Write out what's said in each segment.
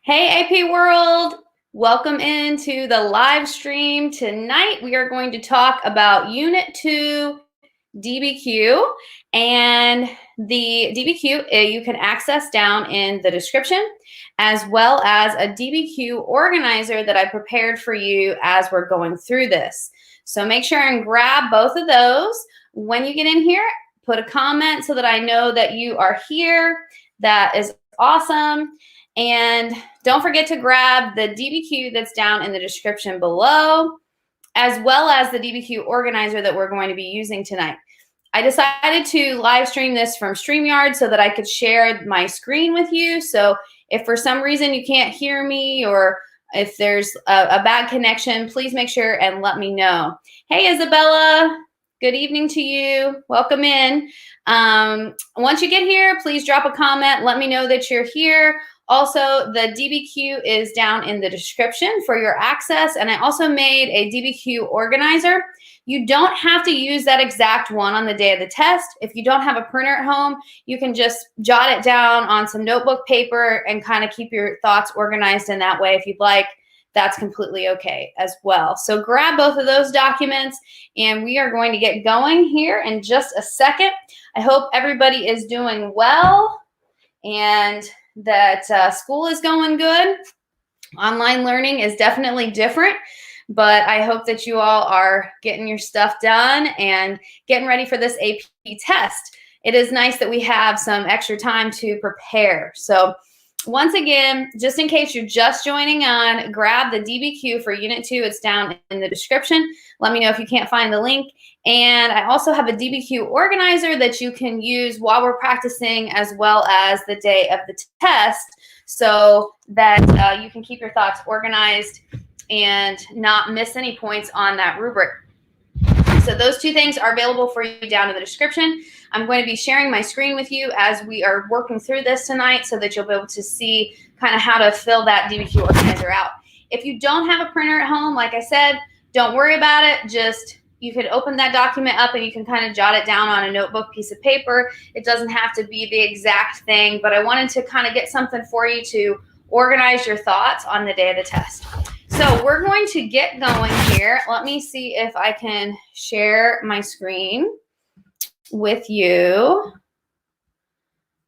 Hey, AP World! Welcome into the live stream. Tonight, we are going to talk about Unit 2 DBQ. And the DBQ, you can access down in the description, as well as a DBQ organizer that I prepared for you as we're going through this. So make sure and grab both of those. When you get in here, put a comment so that I know that you are here. That is awesome. And don't forget to grab the DBQ that's down in the description below, as well as the DBQ organizer that we're going to be using tonight. I decided to live stream this from StreamYard so that I could share my screen with you. So if for some reason you can't hear me or if there's a bad connection, please make sure and let me know. Hey, Isabella. Good evening to you. Welcome in. Once you get here, please drop a comment. Let me know that you're here. Also, the DBQ is down in the description for your access, and I also made a DBQ organizer. You don't have to use that exact one on the day of the test. If you don't have a printer at home, you can just jot it down on some notebook paper and kind of keep your thoughts organized in that way if you'd like. That's completely okay as well. So grab both of those documents, and we are going to get going here in just a second. I hope everybody is doing well and that school is going good. Online learning is definitely different, but I hope that you all are getting your stuff done and getting ready for this AP test. It is nice that we have some extra time to prepare. So once again, just in case you're just joining on, grab the DBQ for Unit 2. It's down in the description. Let me know if you can't find the link. And I also have a DBQ organizer that you can use while we're practicing as well as the day of the test so that you can keep your thoughts organized and not miss any points on that rubric. So those two things are available for you down in the description. I'm going to be sharing my screen with you as we are working through this tonight so that you'll be able to see kind of how to fill that DBQ organizer out. If you don't have a printer at home, like I said, don't worry about it. Just you can open that document up and you can kind of jot it down on a notebook piece of paper. It doesn't have to be the exact thing, but I wanted to kind of get something for you to organize your thoughts on the day of the test. So we're going to get going here. Let me see if I can share my screen with you.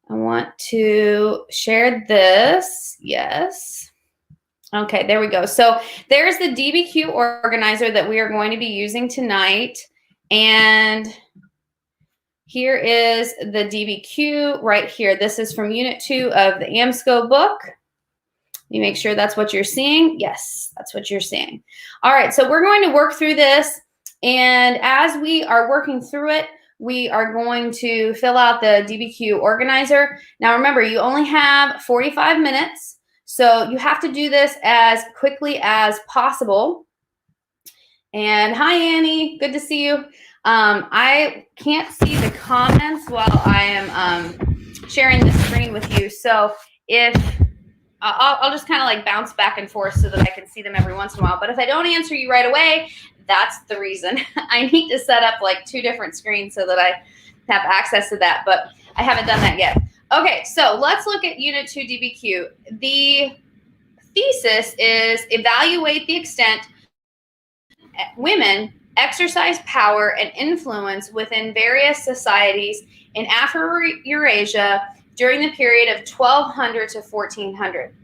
I want to share this. Yes. Okay, there we go. So there's the DBQ organizer that we are going to be using tonight. And here is the DBQ right here. This is from Unit 2 of the AMSCO book. You make sure that's what you're seeing. Yes, that's what you're seeing. All right, so we're going to work through this. And as we are working through it, we are going to fill out the DBQ organizer. Now, remember, you only have 45 minutes. So you have to do this as quickly as possible. And hi, Annie. Good to see you. I can't see the comments while I am sharing the screen with you. So if I'll just kind of like bounce back and forth so that I can see them every once in a while. But if I don't answer you right away, that's the reason. I need to set up like 2 different screens so that I have access to that, but I haven't done that yet. Okay, so let's look at Unit 2 DBQ. The thesis is evaluate the extent women exercise power and influence within various societies in Afro-Eurasia during the period of 1200 to 1400.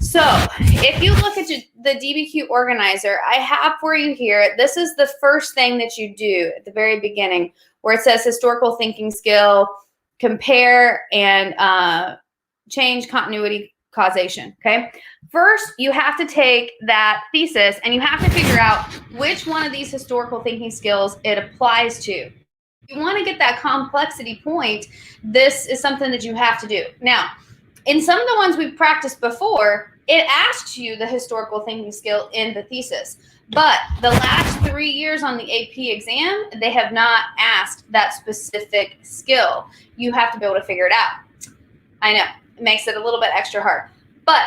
So if you look at the DBQ organizer, I have for you here, this is the first thing that you do at the very beginning where it says historical thinking skill, compare, and change, continuity, causation, okay? First, you have to take that thesis and you have to figure out which one of these historical thinking skills it applies to. If you want to get that complexity point, this is something that you have to do. Now, in some of the ones we've practiced before, it asks you the historical thinking skill in the thesis. But the last 3 years on the AP exam, they have not asked that specific skill. You have to be able to figure it out. I know, it makes it a little bit extra hard. But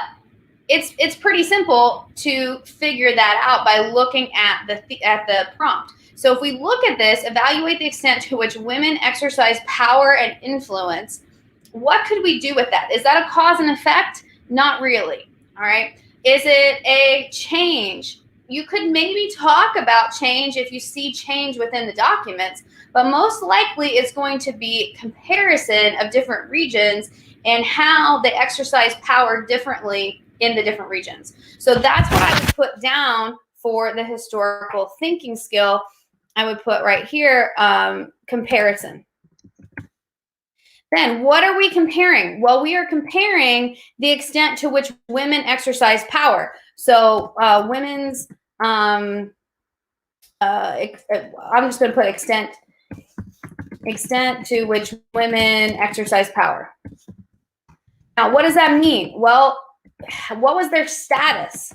it's pretty simple to figure that out by looking at the prompt. So if we look at this, evaluate the extent to which women exercise power and influence, what could we do with that? Is that a cause and effect? Not really. All right. Is it a change? You could maybe talk about change if you see change within the documents, but most likely it's going to be comparison of different regions and how they exercise power differently in the different regions. So that's what I would put down for the historical thinking skill. I would put right here, comparison. Then what are we comparing? Well, we are comparing the extent to which women exercise power. So women's, I'm just going to put extent to which women exercise power. Now, what does that mean? Well, what was their status?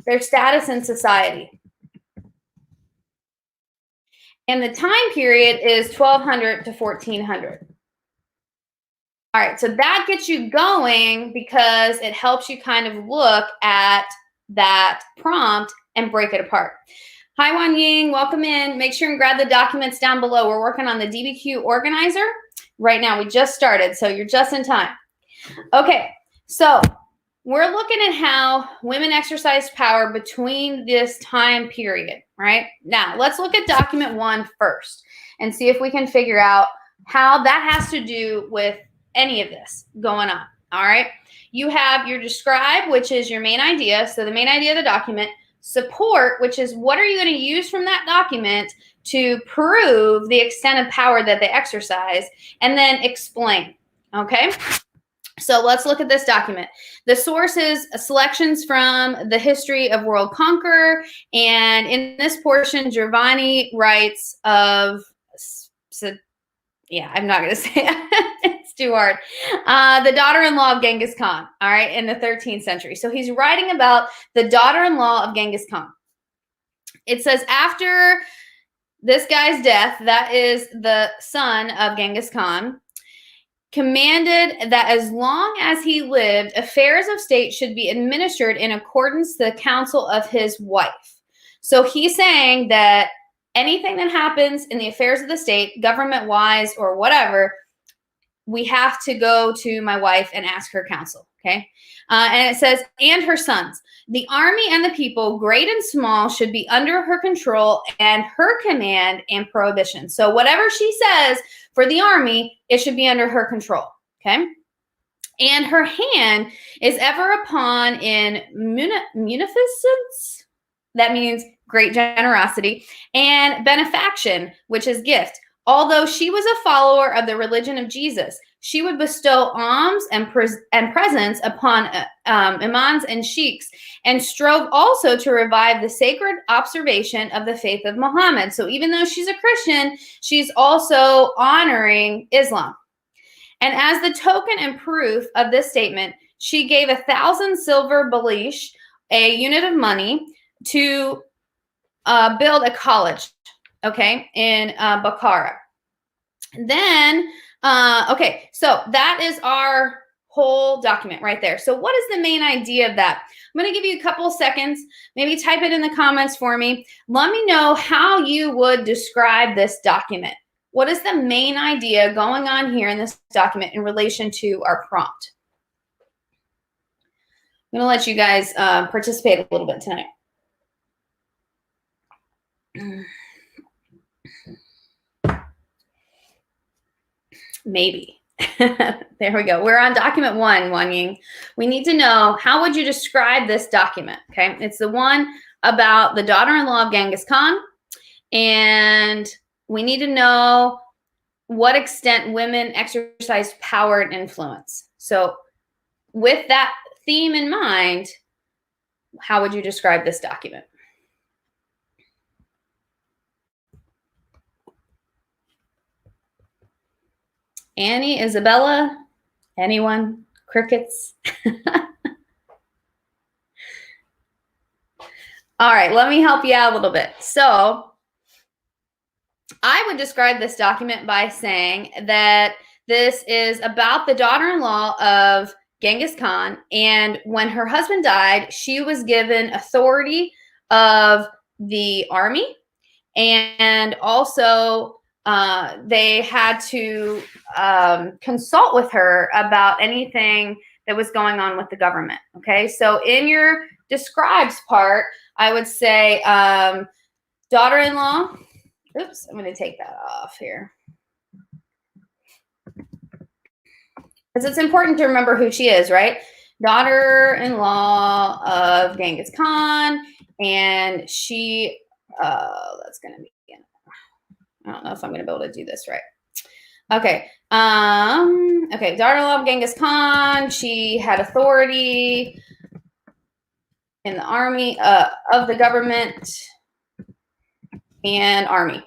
Their status in society. And the time period is 1200 to 1400. All right, so that gets you going because it helps you kind of look at that prompt and break it apart. Hi, Wan Ying, welcome in. Make sure and grab the documents down below. We're working on the DBQ Organizer right now. We just started, so you're just in time. Okay, so we're looking at how women exercise power between this time period, right? Now, let's look at document 1 first and see if we can figure out how that has to do with any of this going on. All right. You have your describe, which is your main idea. So the main idea of the document. Support, which is what are you going to use from that document to prove the extent of power that they exercise, and then explain. Okay. So let's look at this document. The source is selections from the History of World Conqueror. And in this portion, Giovanni writes of, yeah, I'm not going to say it. It's too hard. The daughter-in-law of Genghis Khan, all right, in the 13th century. So he's writing about the daughter-in-law of Genghis Khan. It says after this guy's death, that is the son of Genghis Khan, commanded that as long as he lived, affairs of state should be administered in accordance to the counsel of his wife. So he's saying that anything that happens in the affairs of the state, government-wise or whatever, we have to go to my wife and ask her counsel, okay? And it says, and her sons. The army and the people, great and small, should be under her control and her command and prohibition. So whatever she says for the army, it should be under her control, okay? And her hand is ever upon in munificence. That means great generosity, and benefaction, which is gift. Although she was a follower of the religion of Jesus, she would bestow alms and presents upon imams and sheiks, and strove also to revive the sacred observation of the faith of Muhammad. So even though she's a Christian, she's also honoring Islam. And as the token and proof of this statement, she gave 1,000 silver balish, a unit of money, to build a college, okay, in Bukhara. Then, okay, so that is our whole document right there. So what is the main idea of that? I'm going to give you a couple seconds. Maybe type it in the comments for me. Let me know how you would describe this document. What is the main idea going on here in this document in relation to our prompt? I'm going to let you guys participate a little bit tonight. Maybe. There we go. We're on document 1, Wan Ying. We need to know, how would you describe this document? Okay. It's the one about the daughter-in-law of Genghis Khan. And we need to know what extent women exercise power and influence. So with that theme in mind, how would you describe this document? Annie, Isabella, anyone? Crickets? All right, let me help you out a little bit. So I would describe this document by saying that this is about the daughter-in-law of Genghis Khan, and when her husband died, she was given authority of the army, and also they had to consult with her about anything that was going on with the government. Okay, so in your describes part, I would say daughter-in-law. Oops, I'm going to take that off here. Because it's important to remember who she is, right? Daughter-in-law of Genghis Khan, and she, that's going to be, I don't know if I'm going to be able to do this right. Okay. Okay, daughter-in-law of Genghis Khan. She had authority in the army of the government and army.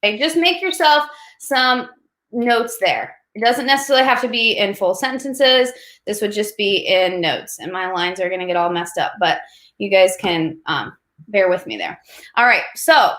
Okay, just make yourself some notes there. It doesn't necessarily have to be in full sentences. This would just be in notes, and my lines are going to get all messed up, but you guys can bear with me there. All right, so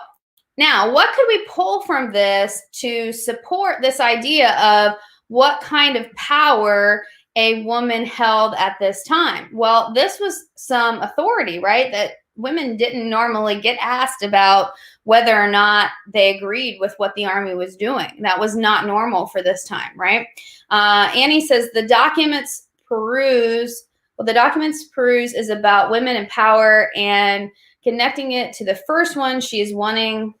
now what could we pull from this to support this idea of what kind of power a woman held at this time? Well, this was some authority, right? That women didn't normally get asked about whether or not they agreed with what the army was doing. That was not normal for this time, right? Annie says the documents peruse. Well, the documents peruse is about women in power, and connecting it to the first one, she is wanting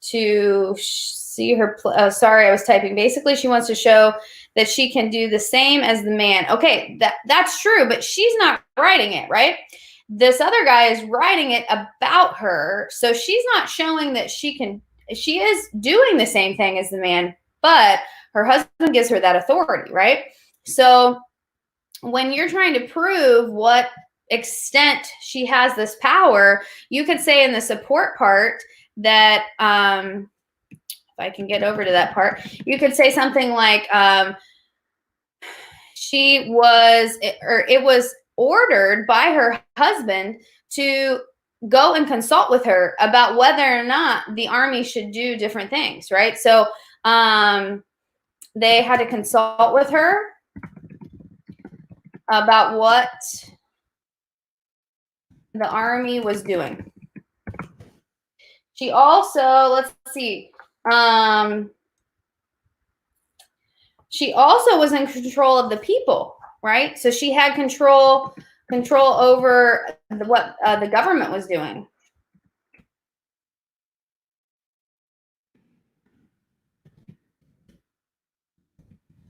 to see her. Sorry, I was typing. Basically, she wants to show that she can do the same as the man. Okay, that's true, but she's not writing it, right? This other guy is writing it about her, so she's not showing that she is doing the same thing as the man, but her husband gives her that authority, right? So when you're trying to prove what extent she has this power, you could say in the support part that, if I can get over to that part, you could say something like, it was ordered by her husband to go and consult with her about whether or not the army should do different things, right? So they had to consult with her about what the army was doing. She also, let's see, she also was in control of the people, right? So she had control over what the government was doing.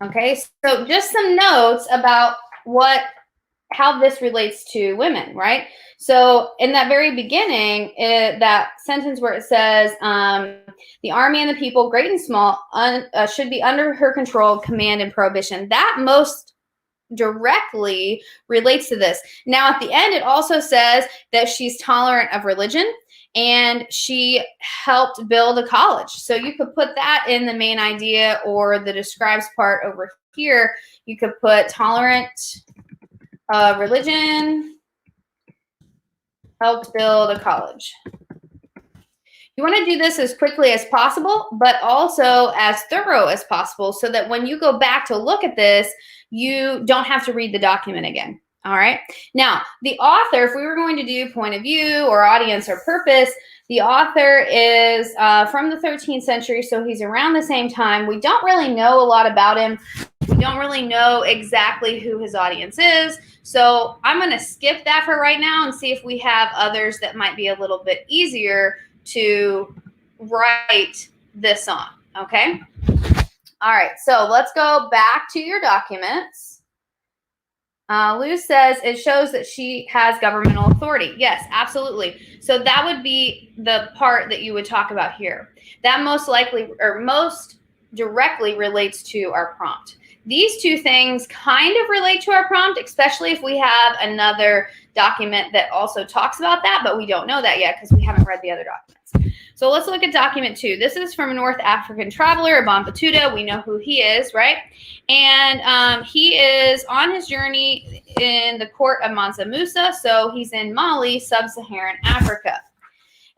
Okay, so just some notes about how this relates to women, right? So in that very beginning, that sentence where it says, the army and the people, great and small, should be under her control, command, and prohibition. That most directly relates to this. Now, at the end, it also says that she's tolerant of religion, and she helped build a college. So you could put that in the main idea, or the describes part over here. You could put tolerant religion, helped build a college. You want to do this as quickly as possible, but also as thorough as possible, so that when you go back to look at this, you don't have to read the document again. All right. Now, the author, if we were going to do point of view or audience or purpose, the author is from the 13th century, so he's around the same time. We don't really know a lot about him. We don't really know exactly who his audience is. So I'm going to skip that for right now and see if we have others that might be a little bit easier to write this on. Okay. All right. So let's go back to your documents. Lou says it shows that she has governmental authority. Yes, absolutely. So that would be the part that you would talk about here. That most likely or most directly relates to our prompt. These two things kind of relate to our prompt, especially if we have another document that also talks about that, but we don't know that yet because we haven't read the other documents. So let's look at document 2. This is from a North African traveler, Ibn Battuta. We know who he is, right? And he is on his journey in the court of Mansa Musa. So he's in Mali, sub-Saharan Africa.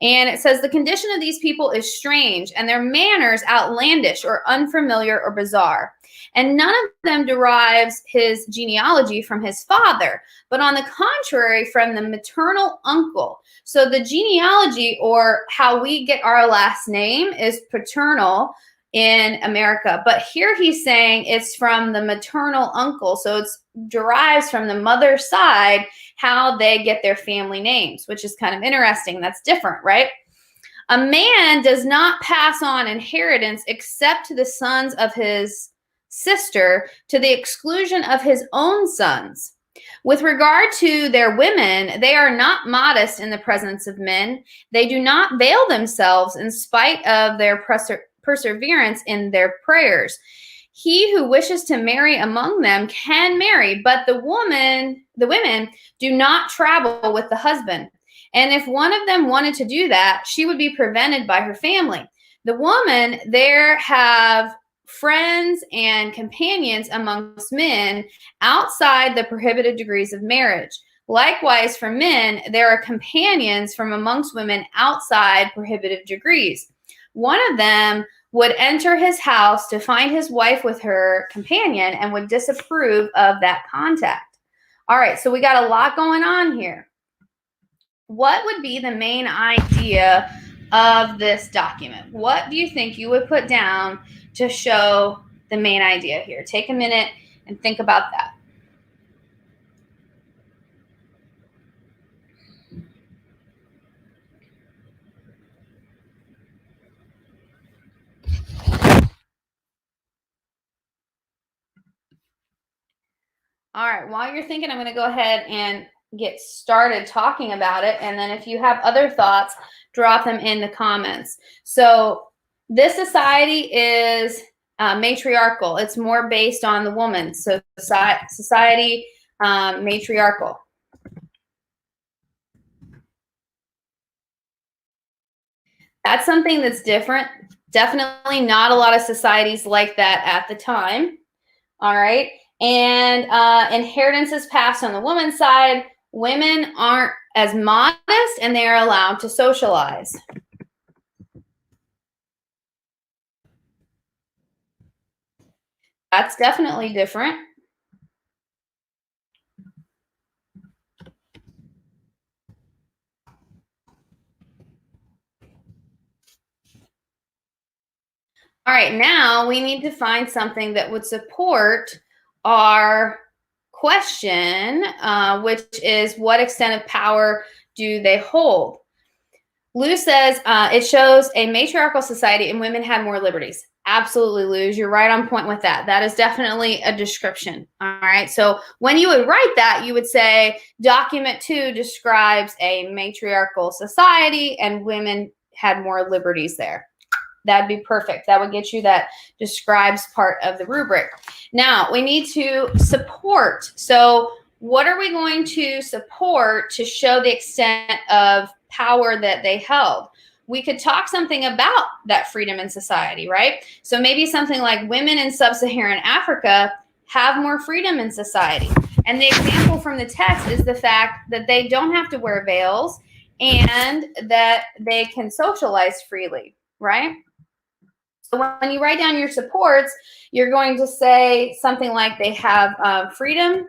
And it says the condition of these people is strange and their manners outlandish or unfamiliar or bizarre. And none of them derives his genealogy from his father, but on the contrary, from the maternal uncle. So the genealogy, or how we get our last name, is paternal, in America. But here he's saying it's from the maternal uncle. So it derives from the mother's side how they get their family names, which is kind of interesting. That's different, right? A man does not pass on inheritance except to the sons of his sister, to the exclusion of his own sons. With regard to their women, they are not modest in the presence of men. They do not veil themselves in spite of their perseverance in their prayers. He who wishes to marry among them can marry, but the women do not travel with the husband. And if one of them wanted to do that, she would be prevented by her family. The woman there have friends and companions amongst men outside the prohibited degrees of marriage. Likewise, for men, there are companions from amongst women outside prohibited degrees. One of them would enter his house to find his wife with her companion and would disapprove of that contact. All right, so we got a lot going on here. What would be the main idea of this document? What do you think you would put down to show the main idea here? Take a minute and think about that. All right, while you're thinking, I'm going to go ahead and get started talking about it. And then if you have other thoughts, drop them in the comments. So this society is matriarchal. It's more based on the woman. So society matriarchal. That's something that's different. Definitely not a lot of societies like that at the time. All right. And inheritance is passed on the woman's side. Women aren't as modest and they are allowed to socialize. That's definitely different. All right, now we need to find something that would support our question, which is what extent of power do they hold? Lou says it shows a matriarchal society and women had more liberties. Absolutely, Luz. You're right on point with that. That is definitely a description. All right. So when you would write that, you would say document 2 describes a matriarchal society and women had more liberties there. That'd be perfect. That would get you that describes part of the rubric. Now we need to support. So what are we going to support to show the extent of power that they held? We could talk something about that freedom in society, right? So maybe something like women in sub-Saharan Africa have more freedom in society. And the example from the text is the fact that they don't have to wear veils and that they can socialize freely, right? So when you write down your supports, you're going to say something like they have freedom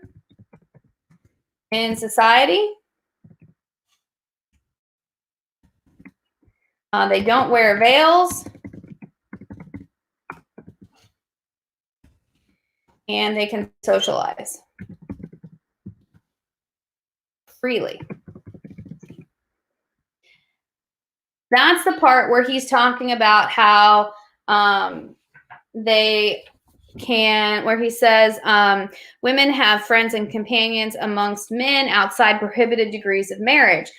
in society. They don't wear veils. And they can socialize freely. That's the part where he's talking about how they can, where he says women have friends and companions amongst men outside prohibited degrees of marriage.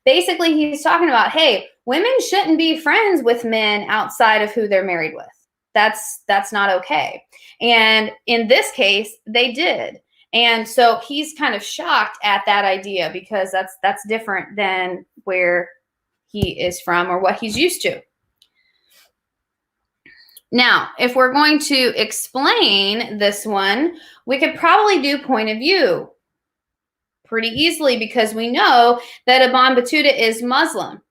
Basically, he's talking about, hey, women shouldn't be friends with men outside of who they're married with. That's not okay. And in this case, they did. And so he's kind of shocked at that idea because that's different than where he is from or what he's used to. Now, if we're going to explain this one, we could probably do point of view pretty easily because we know that Ibn Battuta is Muslim.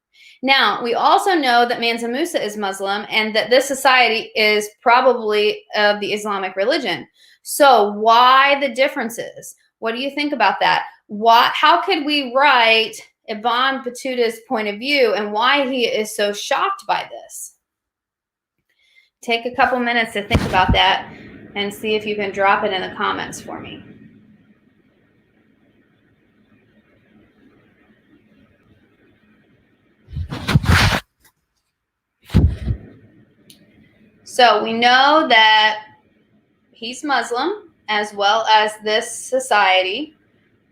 Now, we also know that Mansa Musa is Muslim and that this society is probably of the Islamic religion. So why the differences? What do you think about that? How could we write Ibn Battuta's point of view and why he is so shocked by this? take a couple minutes to think about that and see if you can drop it in the comments for me. So we know that he's Muslim as well as this society,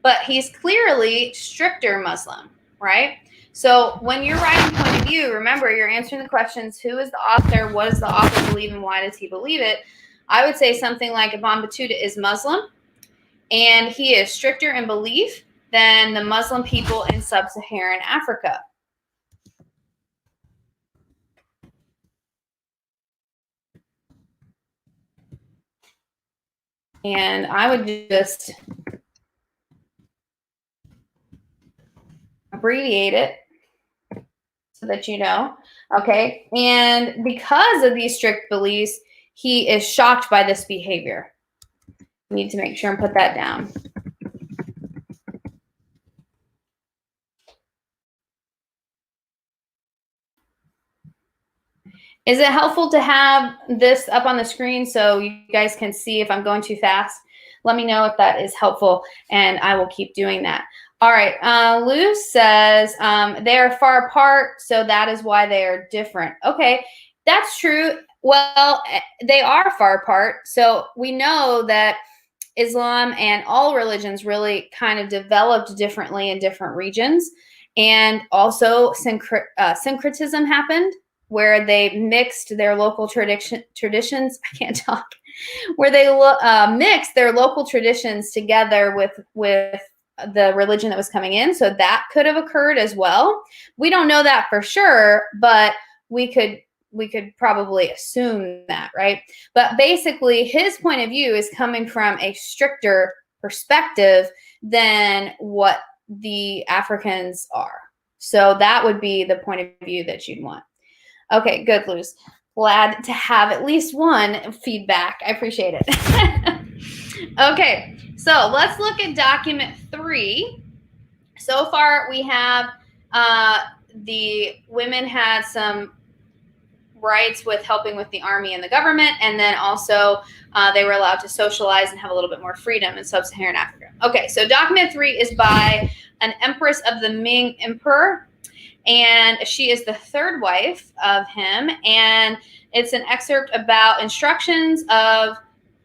but he's clearly stricter Muslim, right? So when you're writing point of view, remember you're answering the questions, who is the author, what does the author believe, and why does he believe it? I would say something like Ibn Battuta is Muslim, and he is stricter in belief than the Muslim people in sub-Saharan Africa. And I would just abbreviate it so that you know, okay? And because of these strict beliefs, he is shocked by this behavior. You need to make sure and put that down. Is it helpful to have this up on the screen so you guys can see if I'm going too fast? Let me know if that is helpful, and I will keep doing that. All right, Lou says they are far apart, so that is why they are different. Okay, that's true. Well, they are far apart, so we know that Islam and all religions really kind of developed differently in different regions, and also syncretism happened, where they mixed their local traditions. I can't talk. Where they mixed their local traditions together with the religion that was coming in. So that could have occurred as well. We don't know that for sure, but we could probably assume that, right? But basically, his point of view is coming from a stricter perspective than what the Africans are. So that would be the point of view that you'd want. Okay, good, Luz. Glad to have at least one feedback. I appreciate it. Okay, so let's look at document 3. So far, we have the women had some rights with helping with the army and the government, and then also they were allowed to socialize and have a little bit more freedom in sub-Saharan Africa. Okay, so document 3 is by an empress of the Ming Emperor, and she is the 3rd wife of him, and it's an excerpt about instructions of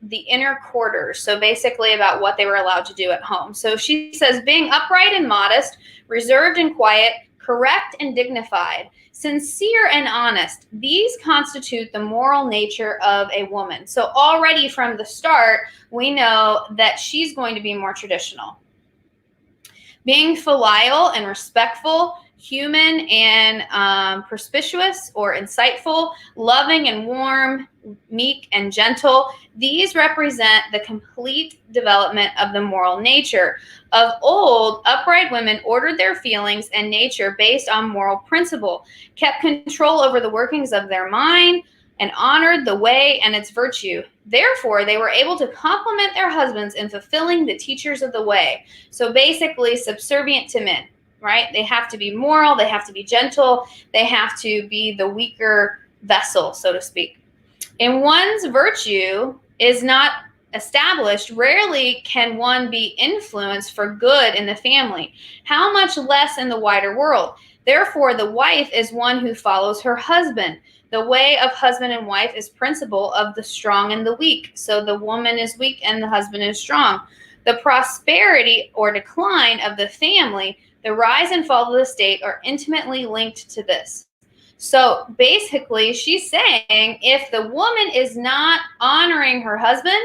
the inner quarters, so basically about what they were allowed to do at home. So she says, being upright and modest, reserved and quiet, correct and dignified, sincere and honest, these constitute the moral nature of a woman. So already from the start, we know that she's going to be more traditional. Being filial and respectful, human and perspicuous or insightful, loving and warm, meek and gentle. These represent the complete development of the moral nature. Of old, upright women ordered their feelings and nature based on moral principle, kept control over the workings of their mind, and honored the way and its virtue. Therefore, they were able to complement their husbands in fulfilling the teachers of the way. So basically, subservient to men, right? They have to be moral, they have to be gentle, they have to be the weaker vessel, so to speak. And one's virtue is not established. Rarely can one be influenced for good in the family, how much less in the wider world. Therefore, the wife is one who follows her husband. The way of husband and wife is principle of the strong and the weak. So the woman is weak and the husband is strong. The prosperity or decline of the family, the rise and fall of the state are intimately linked to this. So basically, she's saying if the woman is not honoring her husband,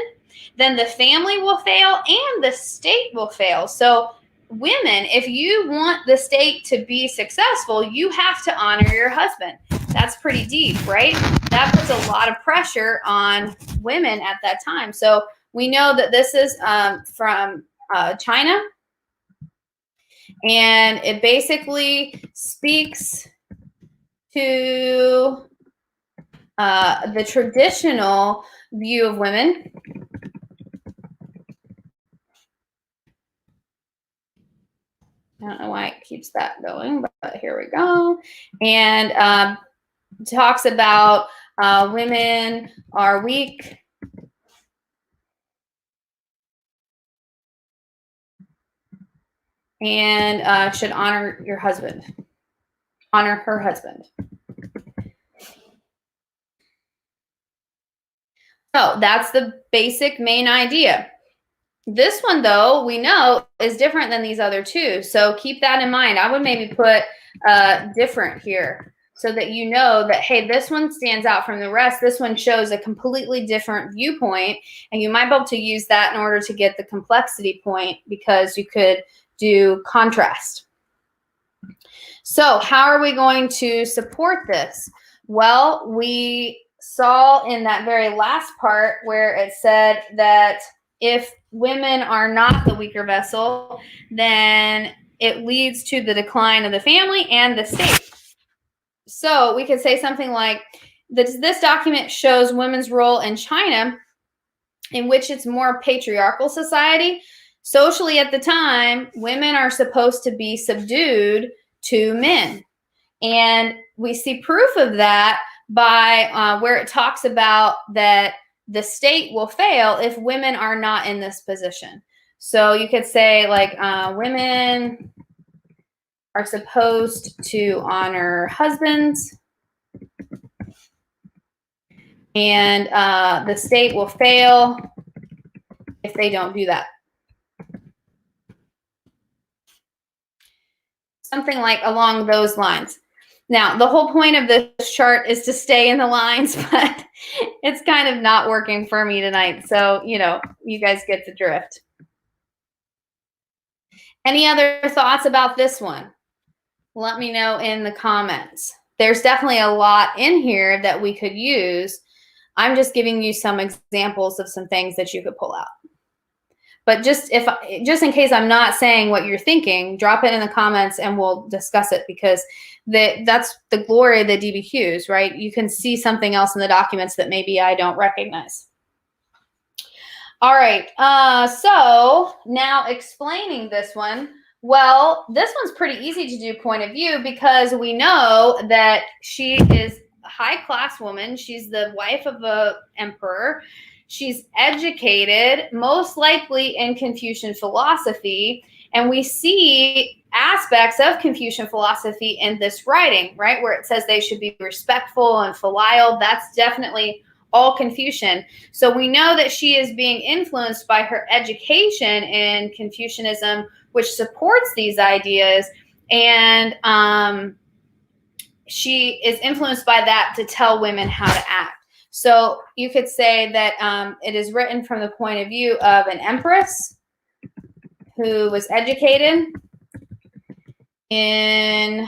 then the family will fail and the state will fail. So women, if you want the state to be successful, you have to honor your husband. That's pretty deep, right? That puts a lot of pressure on women at that time. So we know that this is from China, and it basically speaks to the traditional view of women. I don't know why it keeps that going, but here we go. And talks about Women are weak and should honor your husband. Honor her husband. So that's the basic main idea. This one, though, we know is different than these other two. So keep that in mind. I would maybe put different here so that you know that, hey, this one stands out from the rest. This one shows a completely different viewpoint, and you might be able to use that in order to get the complexity point because you could do contrast. So how are we going to support this? Well, we saw in that very last part where it said that if women are not the weaker vessel, then it leads to the decline of the family and the state. So we could say something like, this document shows women's role in China, in which it's more patriarchal society. Socially at the time, women are supposed to be subdued to men. And we see proof of that by where it talks about that the state will fail if women are not in this position. So you could say like women are supposed to honor husbands and the state will fail if they don't do that. Something like along those lines. Now, the whole point of this chart is to stay in the lines, but it's kind of not working for me tonight. So, you know, you guys get the drift. Any other thoughts about this one? Let me know in the comments. There's definitely a lot in here that we could use. I'm just giving you some examples of some things that you could pull out. But just in case I'm not saying what you're thinking, drop it in the comments and we'll discuss it because that's the glory of the DBQs, right? You can see something else in the documents that maybe I don't recognize. All right, so now explaining this one. Well, this one's pretty easy to do point of view because we know that she is a high-class woman. She's the wife of an emperor. She's educated, most likely in Confucian philosophy, and we see aspects of Confucian philosophy in this writing, right, where it says they should be respectful and filial. That's definitely all Confucian. So we know that she is being influenced by her education in Confucianism, which supports these ideas, and she is influenced by that to tell women how to act. So you could say that it is written from the point of view of an empress who was educated in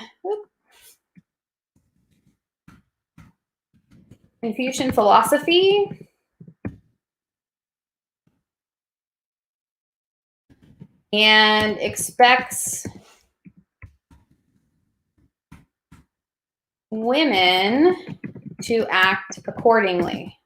Confucian philosophy and expects women to act accordingly.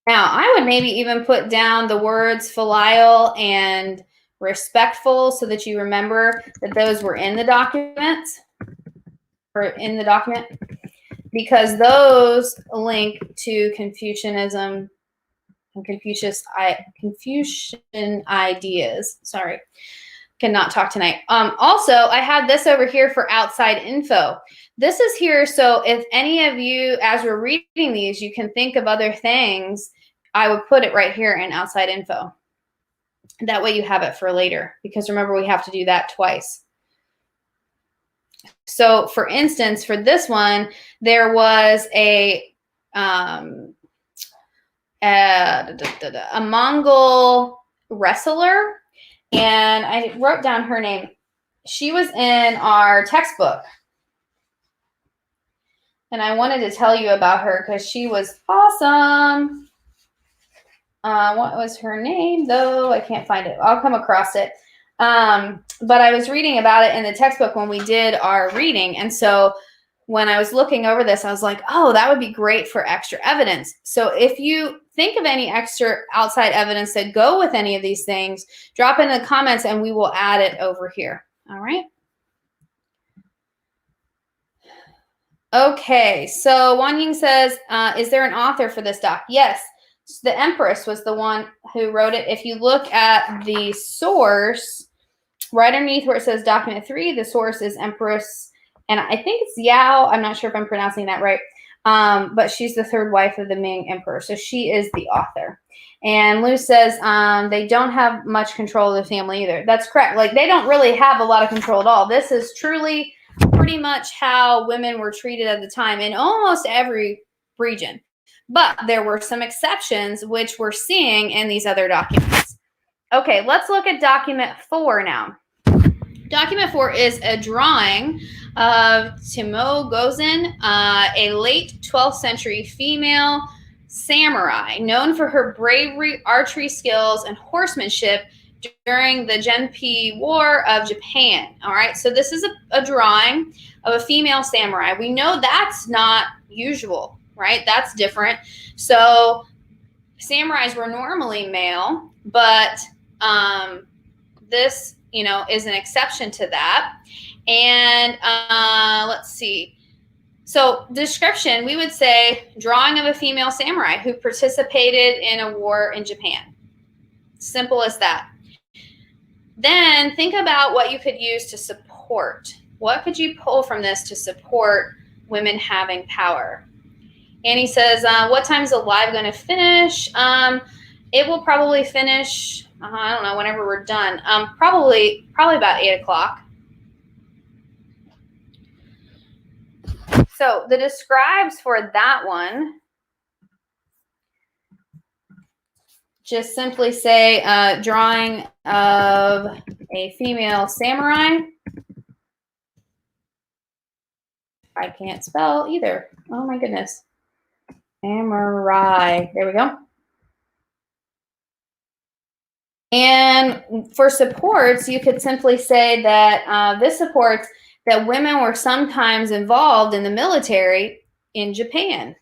Now, I would maybe even put down the words filial and respectful so that you remember that those were in the document, because those link to Confucianism and Confucian ideas. Sorry. Cannot talk tonight. Also, I had this over here for outside info. This is here, so if any of you, as we're reading these, you can think of other things, I would put it right here in outside info. That way you have it for later, because remember, we have to do that twice. So, for instance, for this one, there was a Mongol wrestler, and I wrote down her name. She was in our textbook. And I wanted to tell you about her because she was awesome. What was her name, though? I can't find it. I'll come across it. But I was reading about it in the textbook when we did our reading. And so when I was looking over this, I was like, oh, that would be great for extra evidence. So if you think of any extra outside evidence that go with any of these things, drop it in the comments and we will add it over here. All right. Okay, so Wan Ying says, is there an author for this doc? Yes, the Empress was the one who wrote it. If you look at the source, right underneath where it says document 3, the source is Empress, and I think it's Yao. I'm not sure if I'm pronouncing that right, but she's the third wife of the Ming Emperor, so she is the author. And Lou says they don't have much control of the family either. That's correct. Like, they don't really have a lot of control at all. This is truly pretty much how women were treated at the time in almost every region. But there were some exceptions, which we're seeing in these other documents. Okay, let's look at document 4 now. Document 4 is a drawing of Timo Gozin, a late 12th century female samurai known for her bravery, archery skills, and horsemanship during the Genpei War of Japan. All right, so this is a drawing of a female samurai. We know that's not usual, right? That's different. So samurais were normally male, but this, is an exception to that. And let's see. So description, we would say drawing of a female samurai who participated in a war in Japan. Simple as that. Then think about what you could use to support. What could you pull from this to support women having power? Annie says, what time is the live going to finish? It will probably finish, I don't know, whenever we're done. Probably about 8 o'clock. So the describes for that one just simply say drawing of a female samurai. I can't spell either. Oh my goodness. Samurai. There we go. And for supports, you could simply say that this supports that women were sometimes involved in the military in Japan.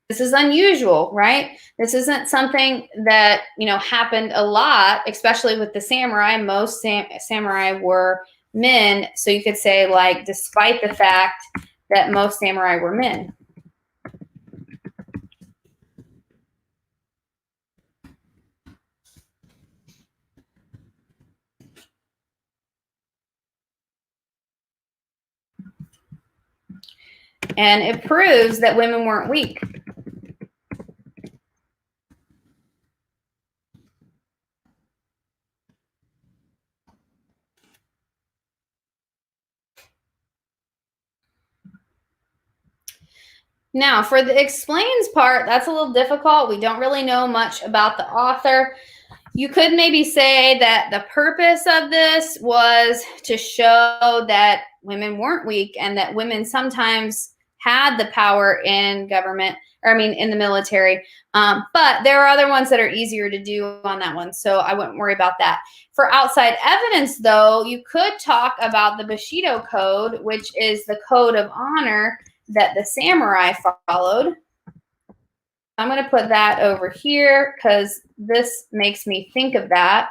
This is unusual, right? This isn't something that, happened a lot, especially with the samurai. Most samurai were men. So you could say, like, despite the fact that most samurai were men. And it proves that women weren't weak. Now, for the explains part, that's a little difficult. We don't really know much about the author. You could maybe say that the purpose of this was to show that women weren't weak and that women sometimes had the power in government, in the military. But there are other ones that are easier to do on that one, so I wouldn't worry about that. For outside evidence, though, you could talk about the Bushido Code, which is the code of honor that the samurai followed. I'm going to put that over here because this makes me think of that.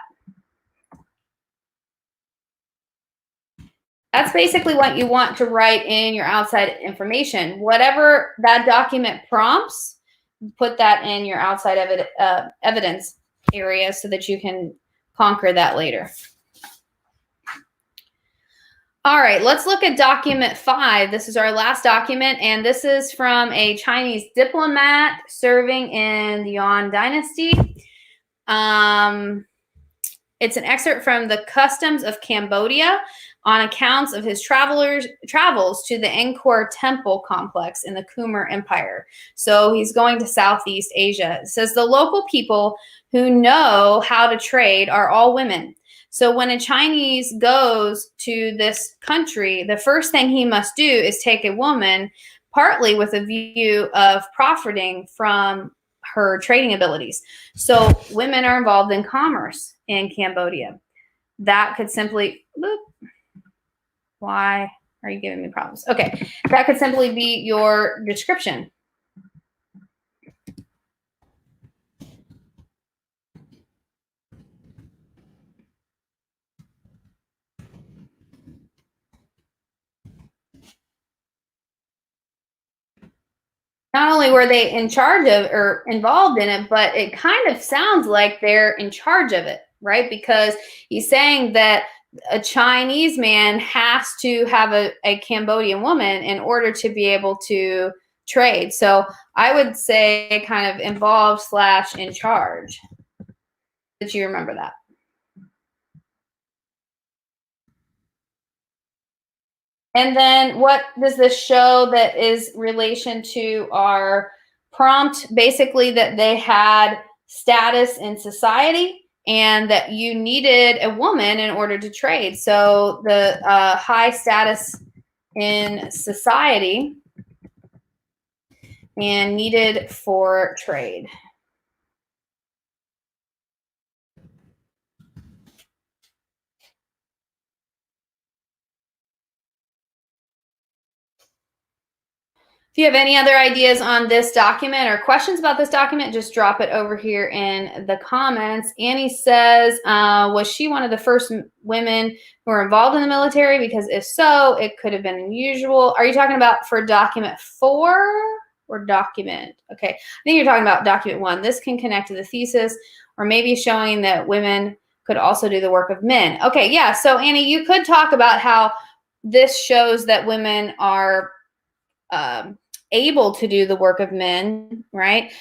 That's basically what you want to write in your outside information. Whatever that document prompts, put that in your outside evidence area so that you can conquer that later. All right, let's look at document 5. This is our last document, and this is from a Chinese diplomat serving in the Yuan dynasty. It's an excerpt from the Customs of Cambodia on accounts of his travels to the Angkor Temple complex in the Khmer Empire. So he's going to Southeast Asia. It says the local people who know how to trade are all women. So when a Chinese goes to this country, the first thing he must do is take a woman, partly with a view of profiting from her trading abilities. So women are involved in commerce in Cambodia. That could simply, why are you giving me problems? Okay, that could simply be your description. not only were they in charge of or involved in it, but it kind of sounds like they're in charge of it, right? Because he's saying that a Chinese man has to have a Cambodian woman in order to be able to trade. So I would say kind of involved / in charge. Did you remember that? And then what does this show that is relation to our prompt? Basically that they had status in society and that you needed a woman in order to trade. So the high status in society and needed for trade. If you have any other ideas on this document or questions about this document, just drop it over here in the comments. Annie says, was she one of the first women who were involved in the military? Because if so, it could have been unusual. Are you talking about for document 4 or document? Okay, I think you're talking about document 1. This can connect to the thesis or maybe showing that women could also do the work of men. Okay, yeah, so Annie, you could talk about how this shows that women are able to do the work of men, right?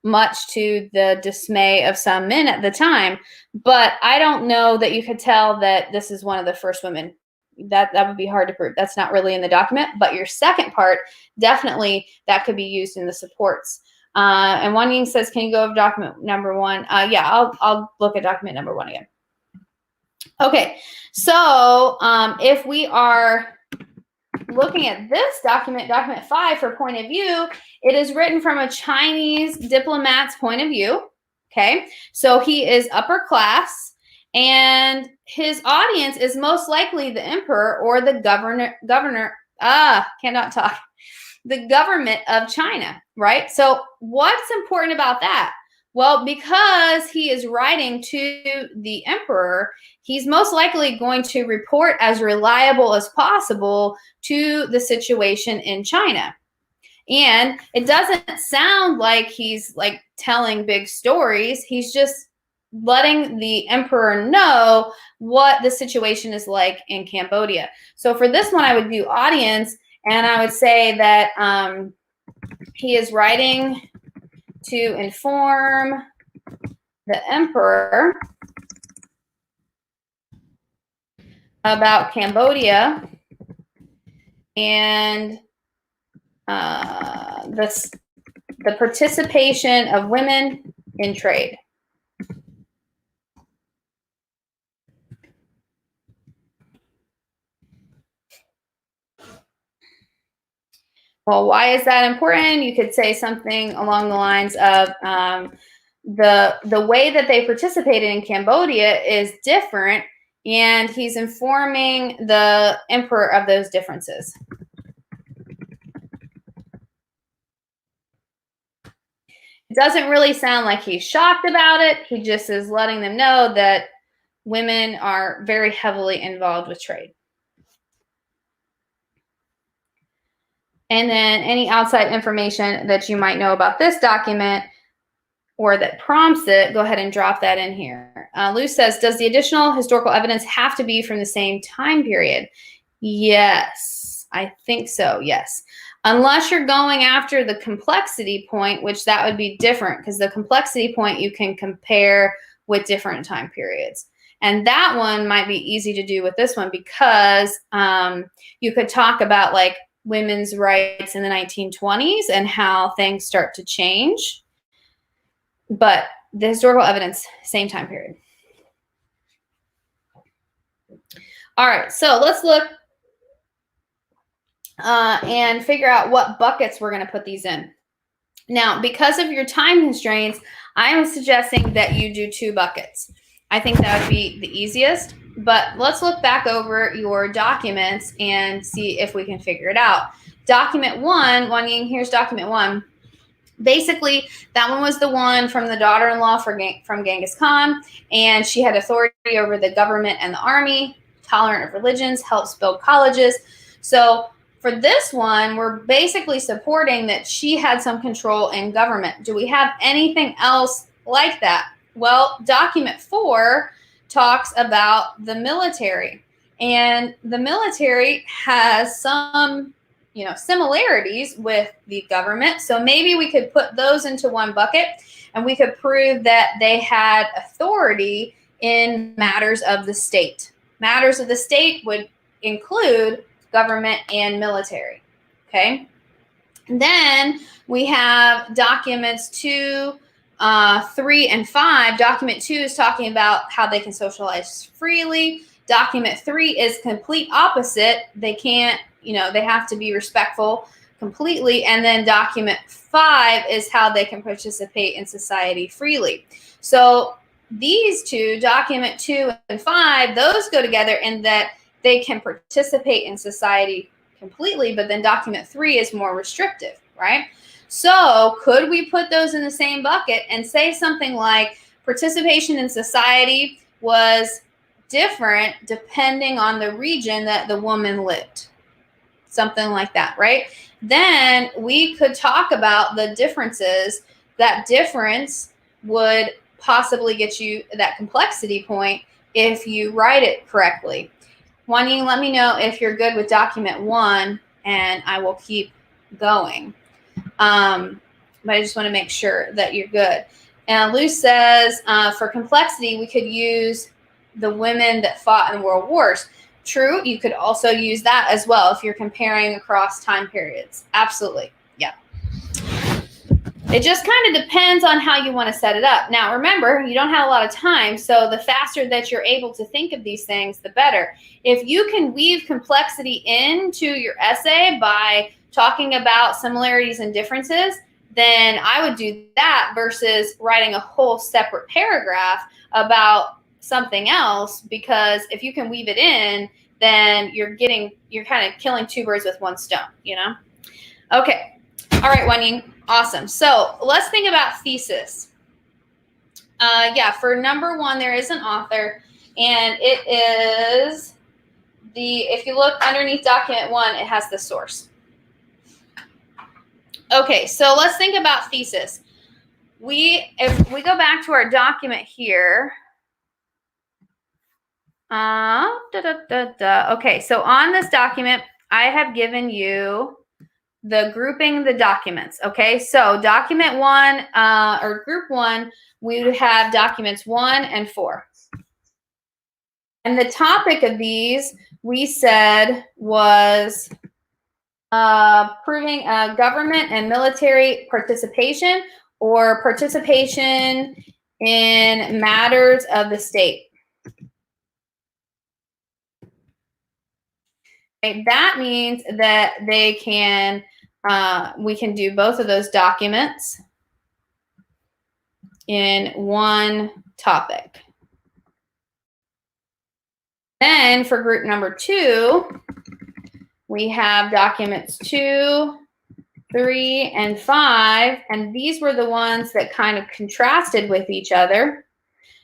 Much to the dismay of some men at the time. But I don't know that you could tell that this is one of the first women. That would be hard to prove. That's not really in the document. But your second part, definitely that could be used in the supports. And Wan Ying says, can you go over document number 1? Yeah, I'll look at document number 1 again. Okay, so if we are looking at this document, document 5 for point of view, it is written from a Chinese diplomat's point of view. Okay, so he is upper class and his audience is most likely the emperor or the the government of China, right? So what's important about that? Well, because he is writing to the emperor, he's most likely going to report as reliable as possible to the situation in China. And it doesn't sound like he's like telling big stories. He's just letting the emperor know what the situation is like in Cambodia. So for this one, I would do audience, and I would say that he is writing to inform the emperor about Cambodia and the participation of women in trade. Well, why is that important? You could say something along the lines of the way that they participated in Cambodia is different, and he's informing the emperor of those differences. It doesn't really sound like he's shocked about it. He just is letting them know that women are very heavily involved with trade. And then any outside information that you might know about this document or that prompts it, go ahead and drop that in here. Lou says, does the additional historical evidence have to be from the same time period? Yes, I think so, yes. Unless you're going after the complexity point, which that would be different because the complexity point you can compare with different time periods. And that one might be easy to do with this one because you could talk about like women's rights in the 1920s and how things start to change. But the historical evidence, same time period. All right, so let's look and figure out what buckets we're going to put these in. Now, because of your time constraints, I am suggesting that you do 2 buckets. I think that would be the easiest, but let's look back over your documents and see if we can figure it out. Document 1, Wan Ying, here's document 1. Basically, that one was the one from the daughter-in-law from Genghis Khan, and she had authority over the government and the army, tolerant of religions, helps build colleges. So For this one, we're basically supporting that she had some control in government. Do we have anything else like that? Well, document 4 talks about the military, and the military has some, similarities with the government. So maybe we could put those into one bucket, and we could prove that they had authority in matters of the state. Matters of the state would include government and military. Okay. And then we have documents 2, 3, and 5. Document 2 is talking about how they can socialize freely. Document 3 is complete opposite. They can't, they have to be respectful completely. And then document 5 is how they can participate in society freely. So these two, document 2 and 5, those go together in that they can participate in society completely, but then document 3 is more restrictive, right? So could we put those in the same bucket and say something like participation in society was different depending on the region that the woman lived? Something like that, right? Then we could talk about the differences. That difference would possibly get you that complexity point if you write it correctly. Wanting, let me know if you're good with document 1, and I will keep going. But I just want to make sure that you're good. And Lou says, for complexity, we could use the women that fought in world wars. True, you could also use that as well if you're comparing across time periods. Absolutely, yeah. It just kind of depends on how you want to set it up. Now, remember, you don't have a lot of time, so the faster that you're able to think of these things, the better. If you can weave complexity into your essay by talking about similarities and differences, then I would do that versus writing a whole separate paragraph about something else, because if you can weave it in, then you're kind of killing 2 birds with 1 stone, Okay. All right, Wenying. Awesome. So let's think about thesis. For number 1, there is an author, and it is if you look underneath document 1, it has the source. Okay, so let's think about thesis. If we go back to our document here, okay, so on this document, I have given you the grouping the documents. Okay, so document 1 or group 1, we would have documents 1 and 4. And the topic of these we said was proving government and military participation, or participation in matters of the state. Okay, that means that they can, we can do both of those documents in one topic. Then for group number 2, we have documents 2, 3, and 5, and these were the ones that kind of contrasted with each other.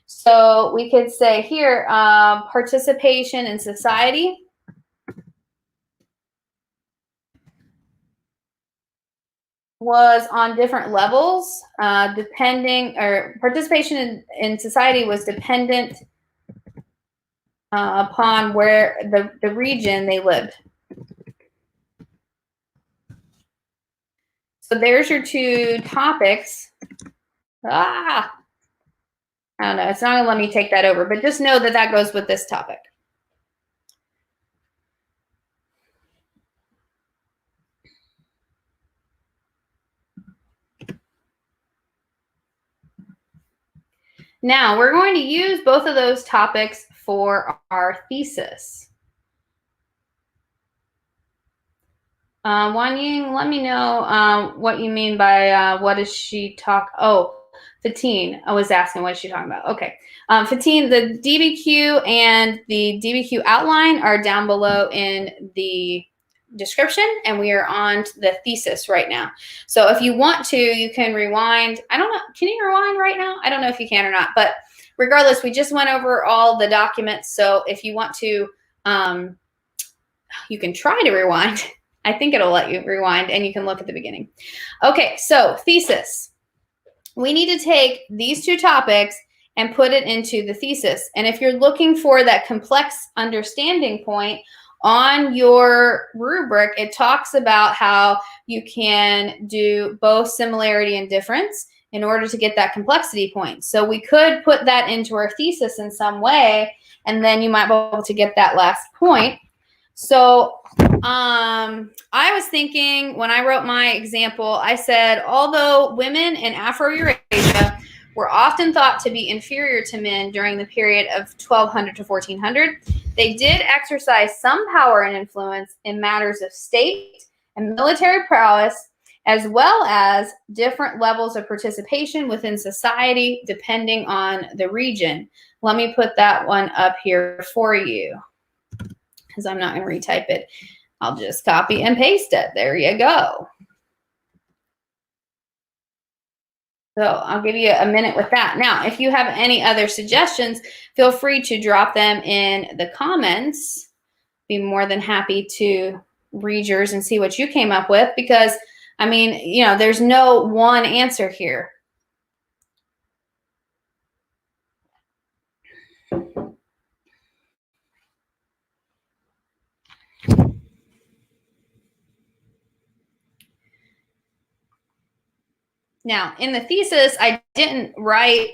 So we could say here, participation in society was on different levels, participation in society was dependent upon where the region they lived. So there's your 2 topics. I don't know. It's not going to let me take that over, but just know that that goes with this topic. Now, we're going to use both of those topics for our thesis. Wanying, let me know what you mean by what is she talk? Oh, Fatine. I was asking what is she talking about. Okay. Fatine, the DBQ and the DBQ outline are down below in the description, and we are on the thesis right now. So if you want to, you can rewind. I don't know. Can you rewind right now? I don't know if you can or not, but regardless, we just went over all the documents. So if you want to, you can try to rewind. I think it'll let you rewind and you can look at the beginning. Okay, so thesis. We need to take these two topics and put it into the thesis. And if you're looking for that complex understanding point on your rubric, it talks about how you can do both similarity and difference in order to get that complexity point. So we could put that into our thesis in some way, and then you might be able to get that last point. So I was thinking when I wrote my example, I said, although women in Afro-Eurasia were often thought to be inferior to men during the period of 1200 to 1400, they did exercise some power and influence in matters of state and military prowess, as well as different levels of participation within society depending on the region. Let me put that one up here for you, because I'm not going to retype it. I'll just copy and paste it. There you go. So I'll give you a minute with that. Now, if you have any other suggestions, feel free to drop them in the comments. Be more than happy to read yours and see what you came up with, because, I mean, you know, there's no one answer here. Now, in the thesis, I didn't write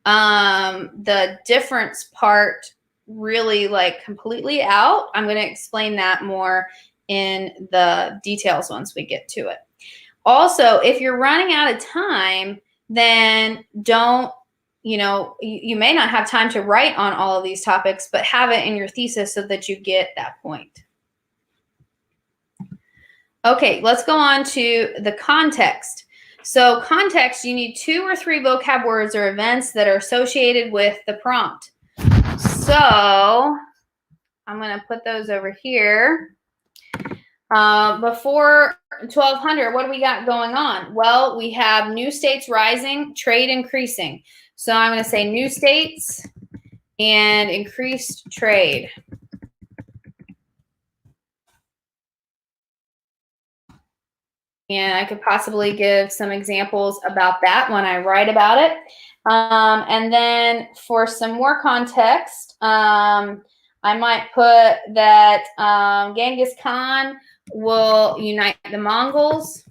the difference part really like completely out. I'm going to explain that more in the details once we get to it. Also, if you're running out of time, then don't, you know, you may not have time to write on all of these topics, but have it in your thesis so that you get that point. Okay, let's go on to the context. So context, you need 2 or 3 vocab words or events that are associated with the prompt. So I'm going to put those over here. Before 1200, what do we got going on? Well, we have new states rising, trade increasing. So I'm going to say new states and increased trade. And I could possibly give some examples about that when I write about it. And then for some more context, I might put that Genghis Khan will unite the Mongols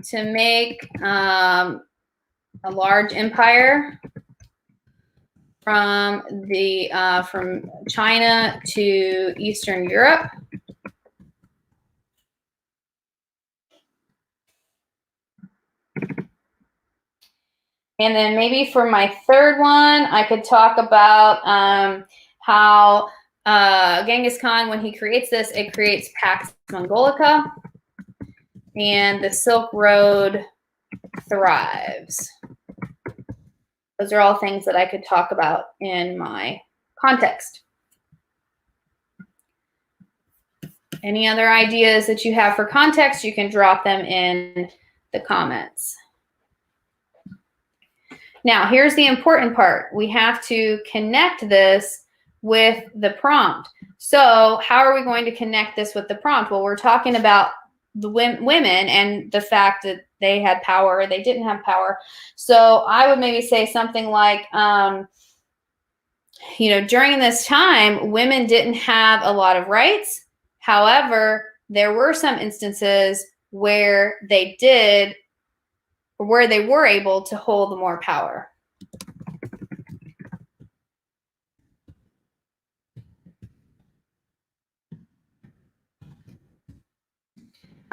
to make a large empire from China to Eastern Europe. And then maybe for my third one, I could talk about how Genghis Khan, when he creates this, it creates Pax Mongolica, and the Silk Road thrives. Those are all things that I could talk about in my context. Any other ideas that you have for context, you can drop them in the comments. Now, here's the important part. We have to connect this with the prompt. So how are we going to connect this with the prompt? Well, we're talking about the women and the fact that they had power or they didn't have power. So I would maybe say something like, you know, during this time, women didn't have a lot of rights. However, there were some instances where they did, where they were able to hold more power.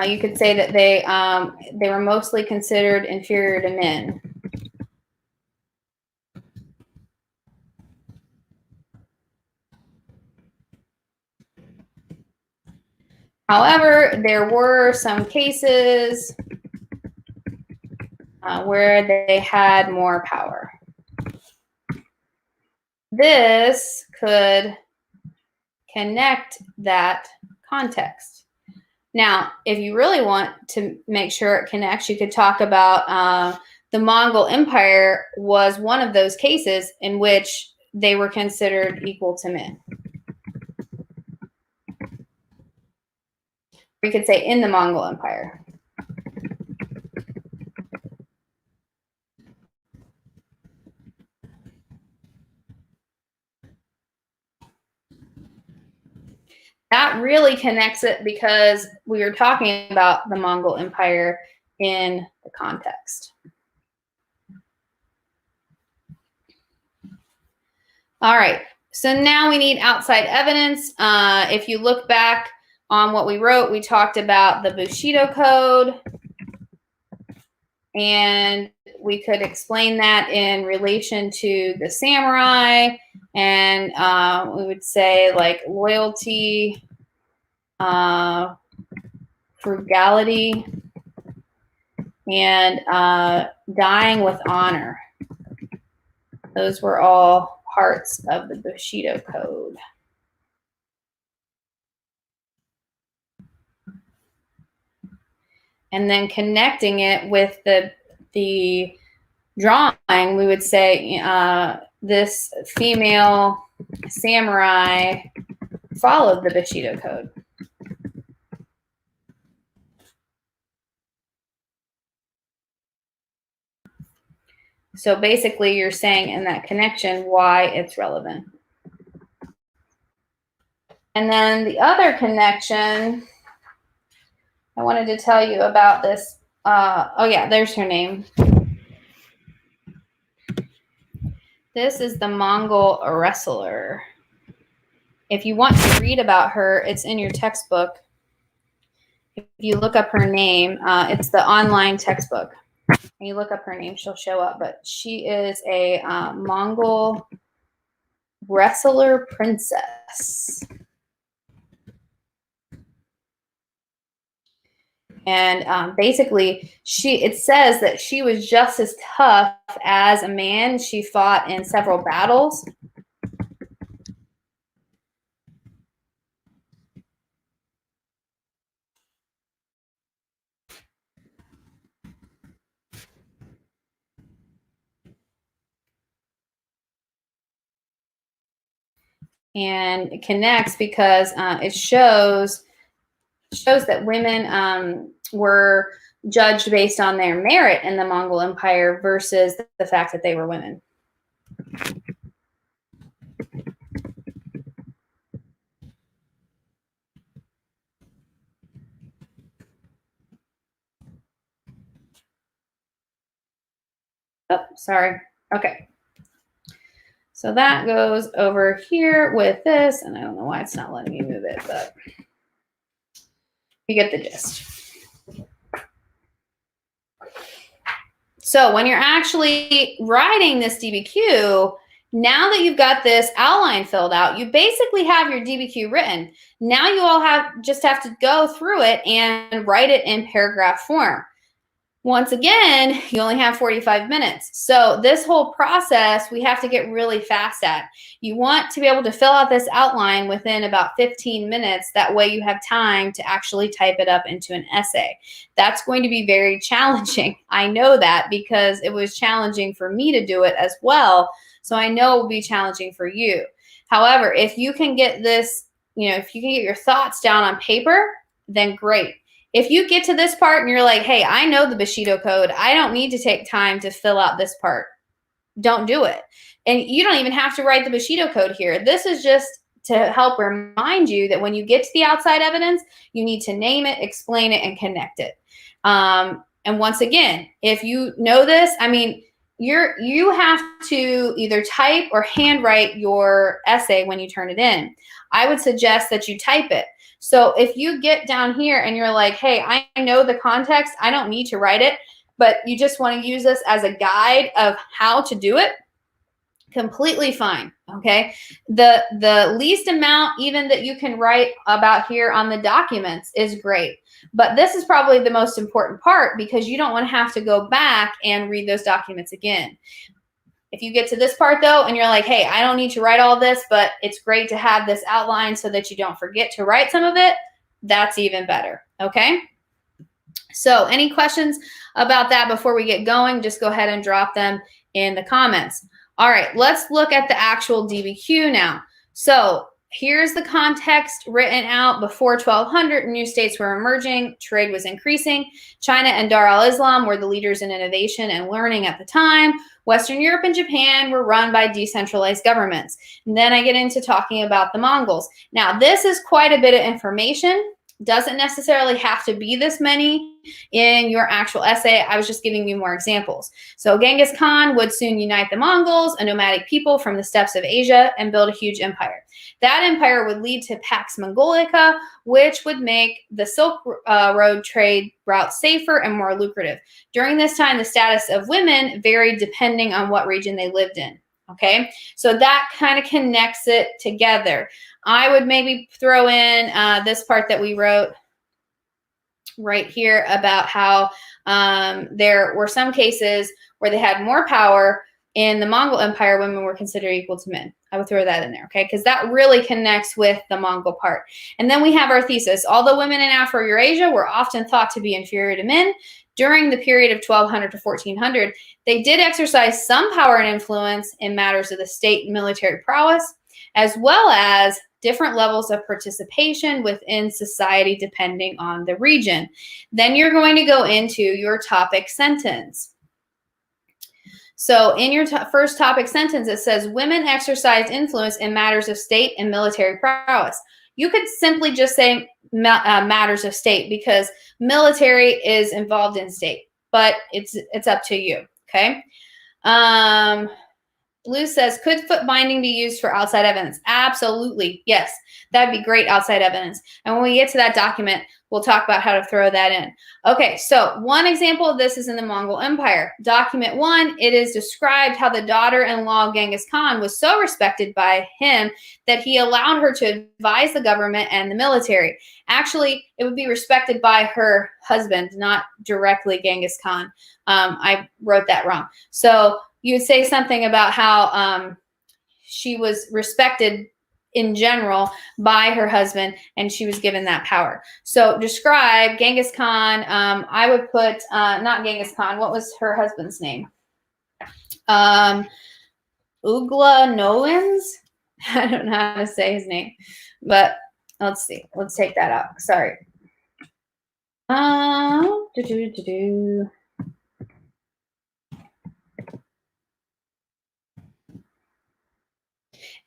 You could say that they were mostly considered inferior to men. However, there were some cases where they had more power. This could connect that context. Now, if you really want to make sure it connects, you could talk about the Mongol Empire was one of those cases in which they were considered equal to men. you could say in the Mongol Empire. That really connects it because we were talking about the Mongol Empire in the context. All right, so now we need outside evidence. If you look back on what we wrote, we talked about the Bushido Code, and we could explain that in relation to the samurai, and we would say like loyalty, frugality, and dying with honor. Those were all parts of the Bushido Code. And then connecting it with the drawing, we would say this female samurai followed the Bushido Code. So basically, you're saying in that connection why it's relevant. And then the other connection, I wanted to tell you about this. Oh yeah, there's her name. This is the Mongol wrestler. If you want to read about her, it's in your textbook. If you look up her name, it's the online textbook. And you look up her name, she'll show up. But she is a Mongol wrestler princess. And basically, it says that she was just as tough as a man. She fought in several battles. And it connects because it shows that women were judged based on their merit in the Mongol Empire versus the fact that they were women. Oh, sorry. Okay. So that goes over here with this, and I don't know why it's not letting me move it, but you get the gist. So when you're actually writing this DBQ, now that you've got this outline filled out, you basically have your DBQ written. Now you all just have to go through it and write it in paragraph form. Once again, you only have 45 minutes. So this whole process, we have to get really fast at. You want to be able to fill out this outline within about 15 minutes. That way you have time to actually type it up into an essay. That's going to be very challenging. I know that because it was challenging for me to do it as well. So I know it will be challenging for you. However, if you can get this, if you can get your thoughts down on paper, then great. If you get to this part and you're like, hey, I know the Bushido Code, I don't need to take time to fill out this part, don't do it. And you don't even have to write the Bushido Code here. This is just to help remind you that when you get to the outside evidence, you need to name it, explain it, and connect it. And once again, if you know this, I mean, you have to either type or handwrite your essay when you turn it in. I would suggest that you type it. So if you get down here and you're like, hey, I know the context, I don't need to write it, but you just want to use this as a guide of how to do it, completely fine, okay? The least amount even that you can write about here on the documents is great. But this is probably the most important part because you don't want to have to go back and read those documents again. If you get to this part though, and you're like, hey, I don't need to write all this, but it's great to have this outline so that you don't forget to write some of it, that's even better, okay? So any questions about that before we get going, just go ahead and drop them in the comments. All right, let's look at the actual DBQ now. So here's the context written out. Before 1200, new states were emerging, trade was increasing. China and Dar al-Islam were the leaders in innovation and learning at the time. Western Europe and Japan were run by decentralized governments. And then I get into talking about the Mongols. Now, this is quite a bit of information. Doesn't necessarily have to be this many in your actual essay. I was just giving you more examples. So Genghis Khan would soon unite the Mongols, a nomadic people from the steppes of Asia, and build a huge empire. That empire would lead to Pax Mongolica, which would make the Silk Road trade route safer and more lucrative. During this time, the status of women varied depending on what region they lived in. Okay, so that kind of connects it together. I would maybe throw in this part that we wrote right here about how there were some cases where they had more power. In the Mongol Empire, women were considered equal to men. I would throw that in there, okay? Because that really connects with the Mongol part. And then we have our thesis. Although women in Afro-Eurasia were often thought to be inferior to men, during the period of 1200 to 1400, they did exercise some power and influence in matters of the state and military prowess, as well as different levels of participation within society depending on the region. Then you're going to go into your topic sentence. So in your first topic sentence, it says women exercise influence in matters of state and military prowess. You could simply just say matters of state because military is involved in state, but it's up to you, okay? Lou says, could foot binding be used for outside evidence? Absolutely, yes. That'd be great outside evidence. And when we get to that document, we'll talk about how to throw that in. Okay, so one example of this is in the Mongol Empire. Document 1, it is described how the daughter-in-law of Genghis Khan was so respected by him that he allowed her to advise the government and the military. Actually, it would be respected by her husband, not directly Genghis Khan. I wrote that wrong. So you would say something about how she was respected in general by her husband and she was given that power. So describe Genghis Khan. I would put, not Genghis Khan, what was her husband's name? Ugla Nowens? I don't know how to say his name, but let's see. Let's take that out. Sorry.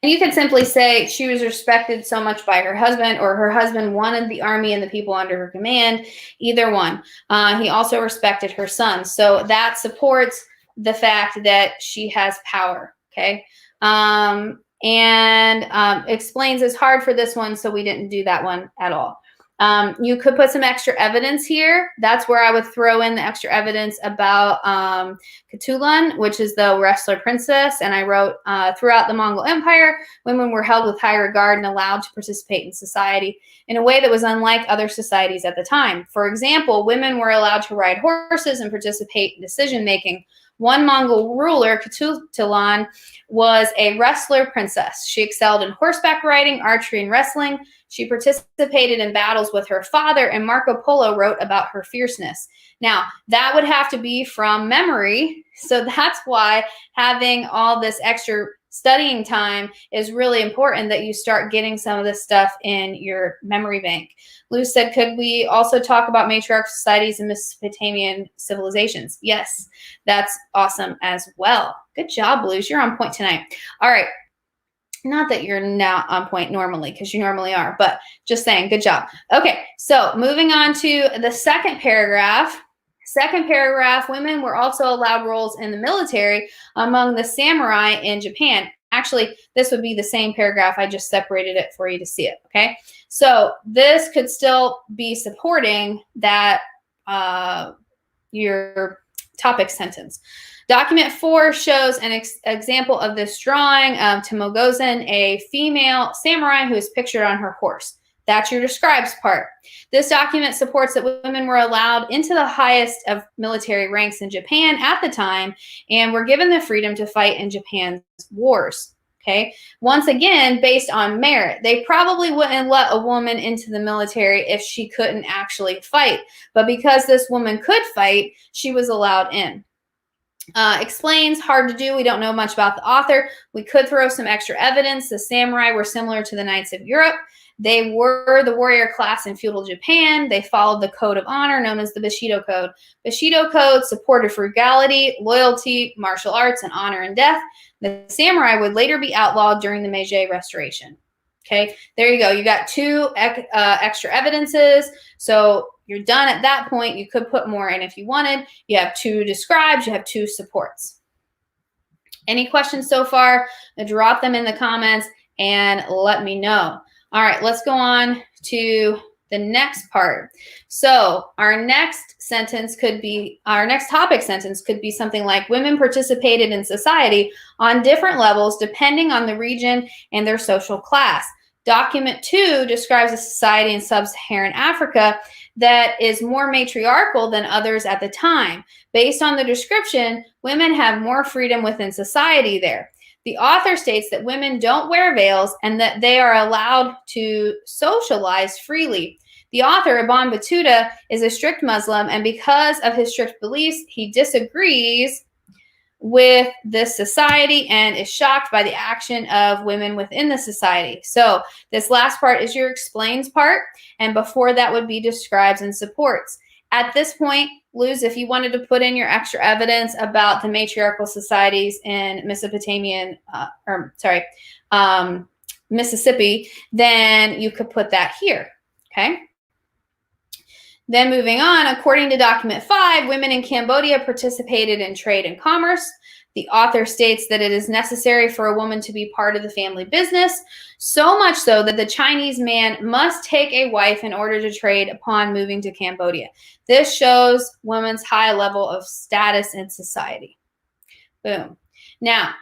And you could simply say she was respected so much by her husband, or her husband wanted the army and the people under her command, either one. He also respected her son. So that supports the fact that she has power, okay? Explains it's hard for this one, so we didn't do that one at all. You could put some extra evidence here. That's where I would throw in the extra evidence about Katulan, which is the wrestler princess. And I wrote, throughout the Mongol Empire, women were held with high regard and allowed to participate in society in a way that was unlike other societies at the time. For example, women were allowed to ride horses and participate in decision-making. One Mongol ruler, Katulan, was a wrestler princess. She excelled in horseback riding, archery, and wrestling. She participated in battles with her father, and Marco Polo wrote about her fierceness. Now, that would have to be from memory, so that's why having all this extra studying time is really important, that you start getting some of this stuff in your memory bank. Lou said, could we also talk about matriarchal societies and Mesopotamian civilizations? Yes, that's awesome as well. Good job, Luz. You're on point tonight. All right. Not that you're not on point normally, because you normally are, but just saying, good job. Okay, so moving on to the second paragraph. Second paragraph, women were also allowed roles in the military among the samurai in Japan. Actually, this would be the same paragraph. I just separated it for you to see it, okay? So this could still be supporting that your topic sentence. Document 4 shows an example of this drawing of Temogozan, a female samurai who is pictured on her horse. That's your describes part. This document supports that women were allowed into the highest of military ranks in Japan at the time and were given the freedom to fight in Japan's wars. Okay. Once again, based on merit, they probably wouldn't let a woman into the military if she couldn't actually fight. But because this woman could fight, she was allowed in. Explains, hard to do. We don't know much about the author. We could throw some extra evidence. The samurai were similar to the knights of Europe. They were the warrior class in feudal Japan. They followed the code of honor known as the Bushido Code. Bushido Code supported frugality, loyalty, martial arts, and honor and death. The samurai would later be outlawed during the Meiji Restoration. Okay, there you go. You got two extra evidences. So you're done at that point. You could put more in if you wanted. You have two describes. You have two supports. Any questions so far? Drop them in the comments and let me know. All right, let's go on to the next part. So our next sentence could be, our next topic sentence could be something like, women participated in society on different levels depending on the region and their social class. Document 2 describes a society in sub-Saharan Africa that is more matriarchal than others at the time. Based on the description, women have more freedom within society there. The author states that women don't wear veils and that they are allowed to socialize freely. The author, Ibn Battuta, is a strict Muslim, and because of his strict beliefs, he disagrees with this society and is shocked by the action of women within the society. So this last part is your explains part, and before that would be describes and supports. At this point, Luz, if you wanted to put in your extra evidence about the matriarchal societies in Mississippi, then you could put that here, okay? Then moving on, according to document 5, women in Cambodia participated in trade and commerce. The author states that it is necessary for a woman to be part of the family business, so much so that the Chinese man must take a wife in order to trade upon moving to Cambodia. This shows women's high level of status in society. Boom. Now,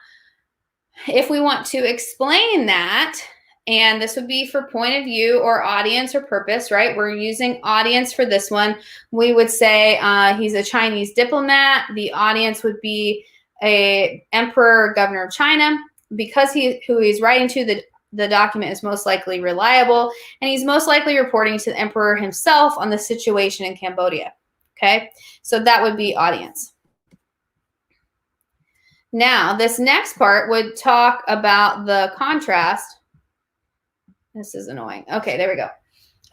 if we want to explain that, and this would be for point of view or audience or purpose, right? We're using audience for this one. We would say he's a Chinese diplomat. The audience would be a emperor, governor of China. Because who he's writing to, the document is most likely reliable, and he's most likely reporting to the emperor himself on the situation in Cambodia. Okay, so that would be audience. Now, this next part would talk about the contrast. This is annoying. Okay, there we go.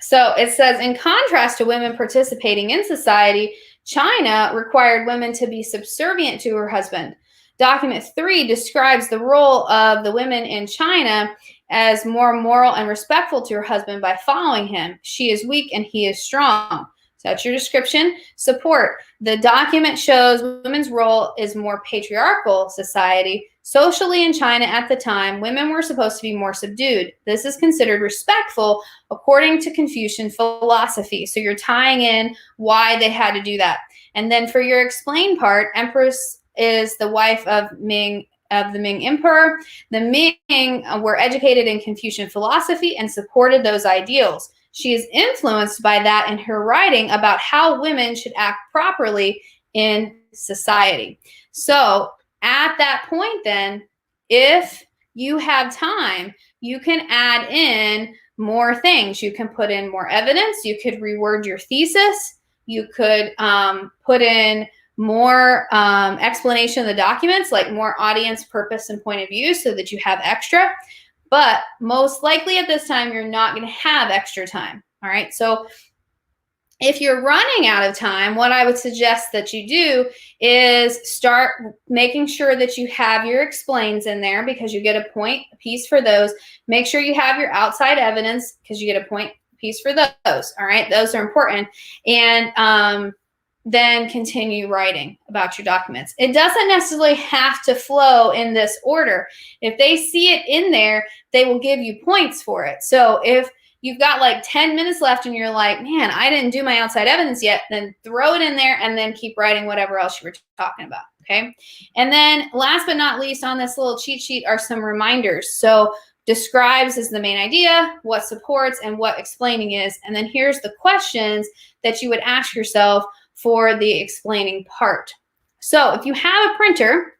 So it says, in contrast to women participating in society, China required women to be subservient to her husband. Document 3 describes the role of the women in China as more moral and respectful to her husband by following him. She is weak and he is strong. So that's your description. Support. The document shows women's role is more patriarchal society. Socially in China at the time, women were supposed to be more subdued. This is considered respectful according to Confucian philosophy. So you're tying in why they had to do that. And then for your explain part, Empress is the wife of the Ming Emperor. The Ming were educated in Confucian philosophy and supported those ideals. She is influenced by that in her writing about how women should act properly in society. So at that point then, if you have time, you can add in more things. You can put in more evidence. You could reword your thesis. You could put in more explanation of the documents, like more audience, purpose, and point of view so that you have extra. But most likely at this time, you're not going to have extra time. All right. So if you're running out of time, what I would suggest that you do is start making sure that you have your explains in there, because you get a point piece for those. Make sure you have your outside evidence, because you get a point piece for those. All right. Those are important. And then continue writing about your documents. It doesn't necessarily have to flow in this order. If they see it in there, they will give you points for it. So if you've got like 10 minutes left and you're like, man, I didn't do my outside evidence yet, then throw it in there and then keep writing whatever else you were talking about, okay? And then last but not least on this little cheat sheet are some reminders. So describes is the main idea, what supports, and what explaining is. And then here's the questions that you would ask yourself for the explaining part. So if you have a printer,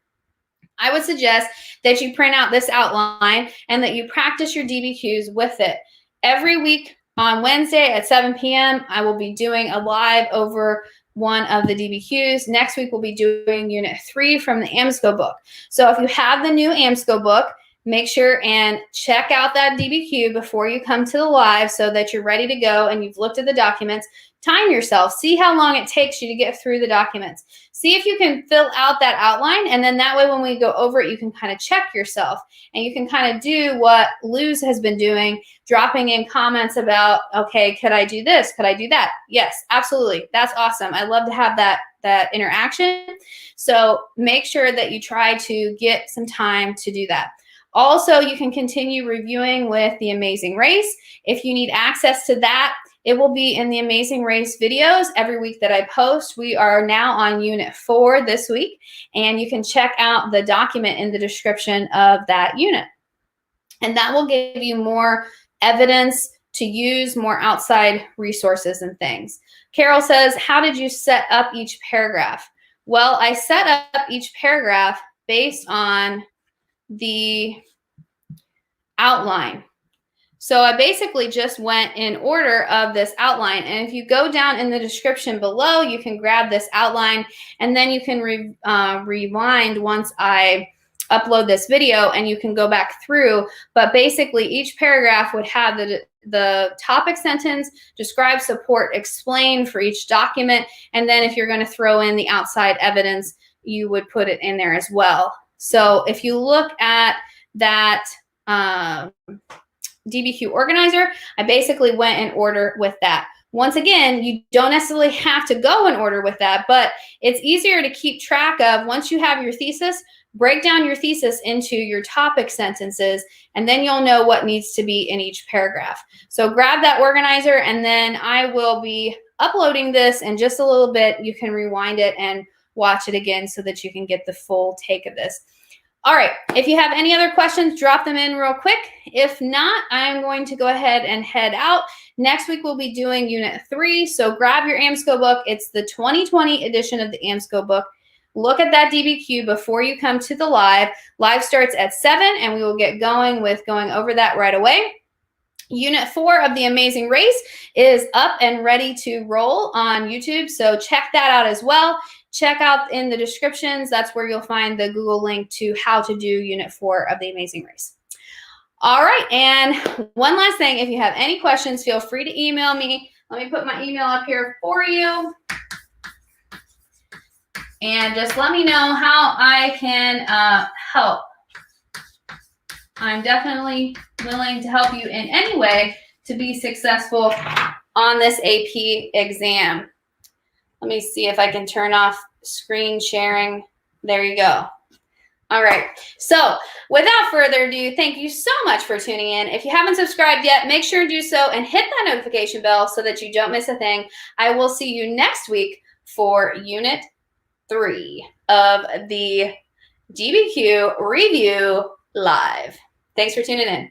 I would suggest that you print out this outline and that you practice your DBQs with it. Every week on Wednesday at 7 p.m., I will be doing a live over one of the DBQs. Next week, we'll be doing Unit 3 from the AMSCO book. So if you have the new AMSCO book, make sure and check out that DBQ before you come to the live so that you're ready to go and you've looked at the documents. Time yourself. See how long it takes you to get through the documents. See if you can fill out that outline, and then that way when we go over it, you can kind of check yourself, and you can kind of do what Luz has been doing, dropping in comments about, okay, could I do this? Could I do that? Yes, absolutely. That's awesome. I love to have that interaction. So make sure that you try to get some time to do that. Also, you can continue reviewing with The Amazing Race. If you need access to that, it will be in the Amazing Race videos every week that I post. We are now on Unit 4 this week, and you can check out the document in the description of that unit. And that will give you more evidence to use, more outside resources and things. Carol says, how did you set up each paragraph? Well, I set up each paragraph based on the outline. So I basically just went in order of this outline. And if you go down in the description below, you can grab this outline, and then you can rewind once I upload this video, and you can go back through. But basically each paragraph would have the topic sentence, describe, support, explain for each document. And then if you're going to throw in the outside evidence, you would put it in there as well. So if you look at that DBQ Organizer, I basically went in order with that. Once again, you don't necessarily have to go in order with that, but it's easier to keep track of. Once you have your thesis, break down your thesis into your topic sentences, and then you'll know what needs to be in each paragraph. So grab that organizer, and then I will be uploading this in just a little bit. You can rewind it and watch it again so that you can get the full take of this. All right, if you have any other questions, drop them in real quick. If not, I'm going to go ahead and head out. Next week, we'll be doing Unit 3, so grab your AMSCO book. It's the 2020 edition of the AMSCO book. Look at that DBQ before you come to the live. Live starts at 7, and we will get going with going over that right away. Unit 4 of The Amazing Race is up and ready to roll on YouTube, so check that out as well. Check out in the descriptions. That's where you'll find the Google link to how to do Unit 4 of The Amazing Race. All right, and one last thing. If you have any questions, feel free to email me. Let me put my email up here for you. And just let me know how I can help. I'm definitely willing to help you in any way to be successful on this AP exam. Let me see if I can turn off screen sharing. There you go. All right. So without further ado, thank you so much for tuning in. If you haven't subscribed yet, make sure to do so and hit that notification bell so that you don't miss a thing. I will see you next week for Unit 3 of the DBQ Review Live. Thanks for tuning in.